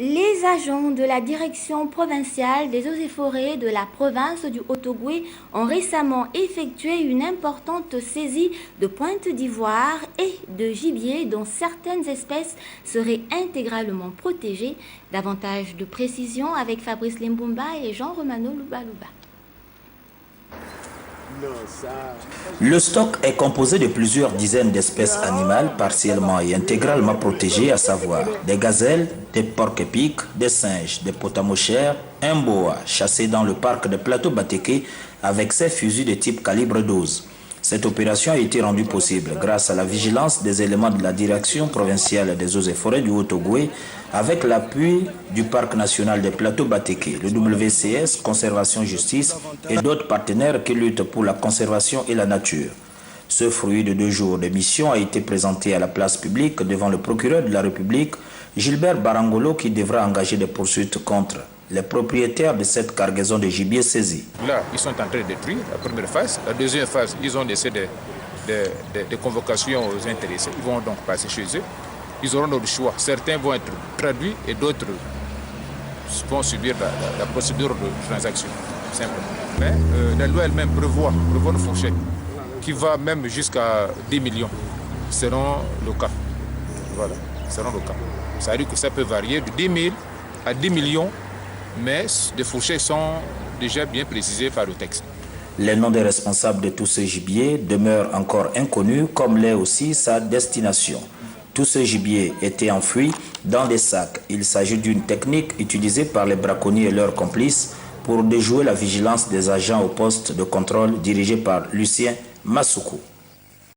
Les agents de la direction provinciale des eaux et forêts de la province du Haut-Ogooué ont récemment effectué une importante saisie de pointe d'ivoire et de gibier dont certaines espèces seraient intégralement protégées. Davantage de précisions avec Fabrice Limbumba et Jean Romano Loubalouba. Le stock est composé de plusieurs dizaines d'espèces animales partiellement et intégralement protégées, à savoir des gazelles, des porcs-épics, des singes, des potamochères, un boa chassé dans le parc de Plateau Batéké avec ses fusils de type calibre 12. Cette opération a été rendue possible grâce à la vigilance des éléments de la direction provinciale des eaux et forêts du Haut-Ogooué avec l'appui du Parc national des Plateaux Batéké, le WCS, Conservation Justice et d'autres partenaires qui luttent pour la conservation et la nature. Ce fruit de 2 jours de mission a été présenté à la place publique devant le procureur de la République, Gilbert Barangolo, qui devra engager des poursuites contre les propriétaires de cette cargaison de gibier saisie. Là, ils sont en train de détruire la première phase. La deuxième phase, ils ont laissé des convocations aux intéressés. Ils vont donc passer chez eux. Ils auront notre choix. Certains vont être traduits et d'autres vont subir la procédure de transaction, simplement. Mais la loi elle-même prévoit une fourchette qui va même jusqu'à 10 millions. Seront le cas. Voilà, seront le cas. Ça veut dire que ça peut varier de 10 000 à 10 millions, mais les fourchettes sont déjà bien précisées par le texte. Les noms des responsables de tout ce gibier demeurent encore inconnus, comme l'est aussi sa destination. Tout ce gibier était enfoui dans des sacs. Il s'agit d'une technique utilisée par les braconniers et leurs complices pour déjouer la vigilance des agents au poste de contrôle dirigé par Lucien Massoukou.